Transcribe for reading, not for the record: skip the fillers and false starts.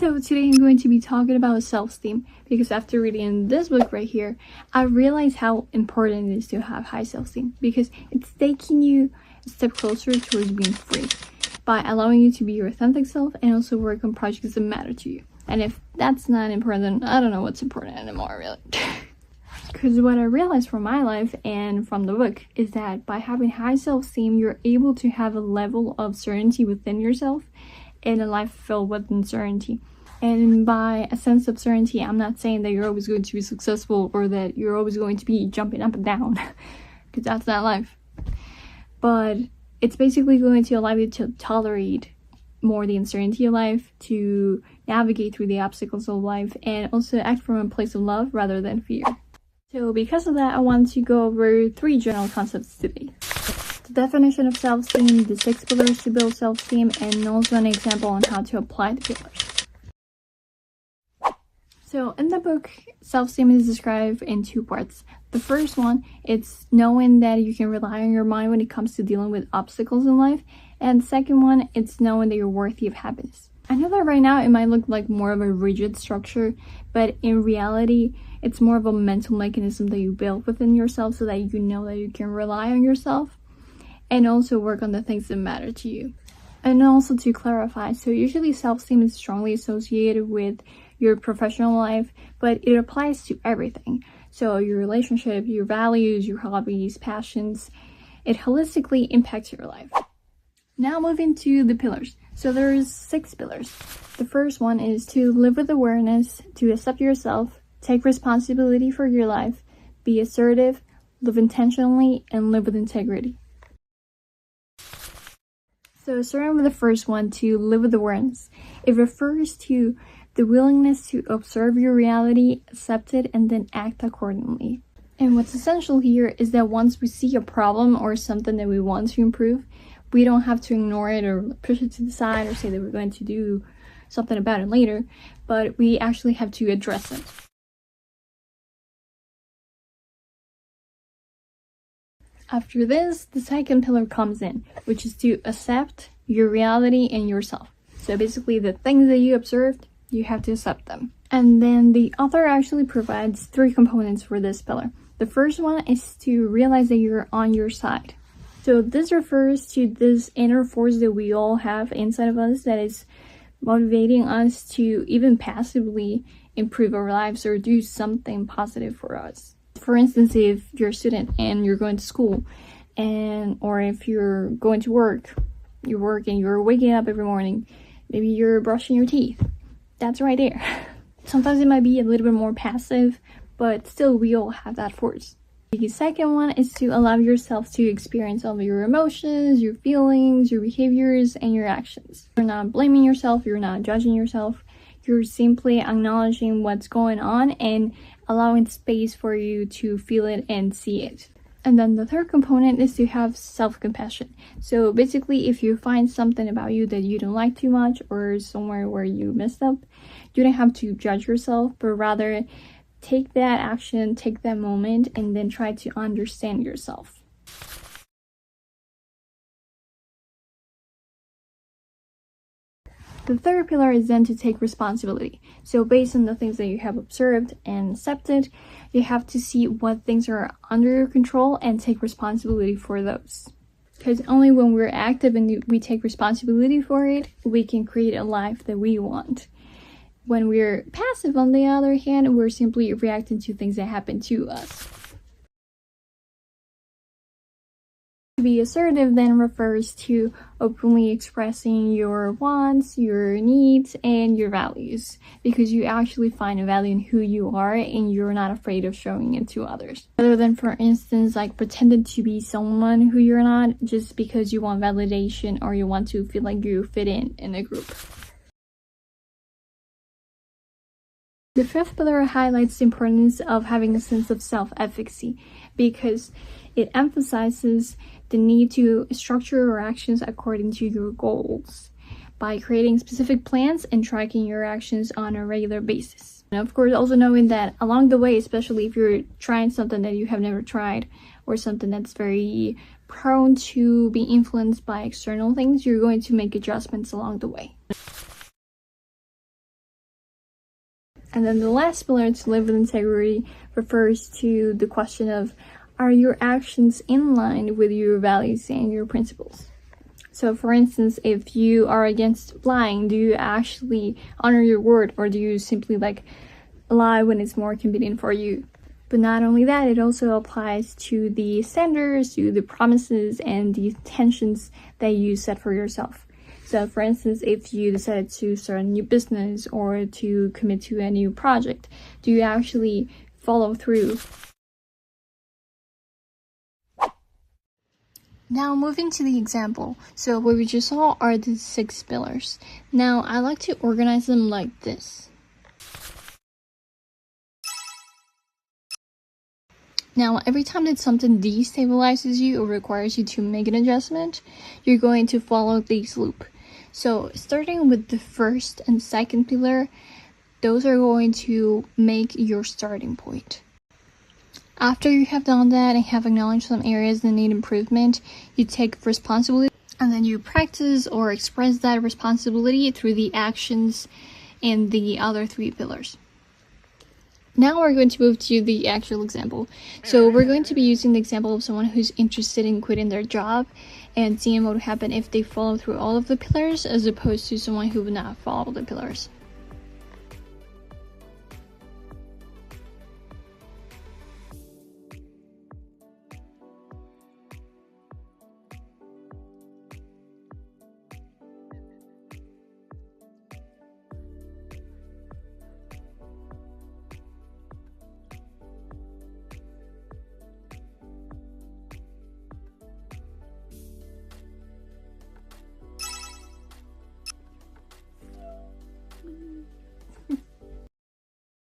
So today I'm going to be talking about self-esteem because after reading this book right here, I realized how important it is to have high self-esteem because it's taking you a step closer towards being free by allowing you to be your authentic self and also work on projects that matter to you. And if that's not important, I don't know what's important anymore, really. Because what I realized from my life and from the book is that by having high self-esteem, you're able to have a level of certainty within yourself in a life filled with uncertainty. And by a sense of certainty, I'm not saying that you're always going to be successful or that you're always going to be jumping up and down, because that's not life. But it's basically going to allow you to tolerate more the uncertainty of life, to navigate through the obstacles of life, and also act from a place of love rather than fear. So because of that, I want to go over 3 general concepts today. The definition of self-esteem, the 6 pillars to build self-esteem, and also an example on how to apply the pillars. So in the book, self-esteem is described in 2 parts. The first one, it's knowing that you can rely on your mind when it comes to dealing with obstacles in life. And the second one, it's knowing that you're worthy of happiness. I know that right now it might look like more of a rigid structure, but in reality, it's more of a mental mechanism that you build within yourself so that you know that you can rely on yourself and also work on the things that matter to you. And also to clarify, so usually self-esteem is strongly associated with your professional life, but it applies to everything. So your relationship, your values, your hobbies, passions, it holistically impacts your life. Now moving to the pillars. So there's 6 pillars. The first one is to live with awareness, to accept yourself, take responsibility for your life, be assertive, live intentionally, and live with integrity. So starting with the first one, to live with awareness. It refers to the willingness to observe your reality, accept it, and then act accordingly. And what's essential here is that once we see a problem or something that we want to improve, we don't have to ignore it or push it to the side or say that we're going to do something about it later, but we actually have to address it. After this, the second pillar comes in, which is to accept your reality and yourself. So basically the things that you observed, you have to accept them. And then the author actually provides 3 components for this pillar. The first one is to realize that you're on your side. So this refers to this inner force that we all have inside of us that is motivating us to even passively improve our lives or do something positive for us. For instance, if you're a student and you're going to school, or if you're going to work, you work and you're waking up every morning, maybe you're brushing your teeth. That's right there. Sometimes it might be a little bit more passive, but still we all have that force. The second one is to allow yourself to experience all of your emotions, your feelings, your behaviors, and your actions. You're not blaming yourself, you're not judging yourself, you're simply acknowledging what's going on and allowing space for you to feel it and see it. And then the third component is to have self-compassion. So basically, if you find something about you that you don't like too much or somewhere where you messed up, you don't have to judge yourself, but rather take that action, take that moment, and then try to understand yourself. The third pillar is then to take responsibility. So based on the things that you have observed and accepted, you have to see what things are under your control and take responsibility for those. Because only when we're active and we take responsibility for it, we can create a life that we want. When we're passive, on the other hand, we're simply reacting to things that happen to us. To be assertive then refers to openly expressing your wants, your needs, and your values, because you actually find a value in who you are and you're not afraid of showing it to others. Rather than, for instance, like pretending to be someone who you're not just because you want validation or you want to feel like you fit in a group. The 5th pillar highlights the importance of having a sense of self-efficacy because it emphasizes the need to structure your actions according to your goals by creating specific plans and tracking your actions on a regular basis. And of course, also knowing that along the way, especially if you're trying something that you have never tried or something that's very prone to be influenced by external things, you're going to make adjustments along the way. And then the last pillar, to live with integrity, refers to the question of, are your actions in line with your values and your principles? So for instance, if you are against lying, do you actually honor your word, or do you simply lie when it's more convenient for you? But not only that, it also applies to the standards, to the promises, and the intentions that you set for yourself. So for instance, if you decided to start a new business or to commit to a new project, do you actually follow through? Now moving to the example. So what we just saw are the 6 pillars. Now I like to organize them like this. Now, every time that something destabilizes you or requires you to make an adjustment, you're going to follow this loop. So, starting with the first and second pillar, those are going to make your starting point. After you have done that and have acknowledged some areas that need improvement, you take responsibility and then you practice or express that responsibility through the actions in the other 3 pillars. Now we're going to move to the actual example. So we're going to be using the example of someone who's interested in quitting their job and seeing what would happen if they follow through all of the pillars, as opposed to someone who would not follow the pillars.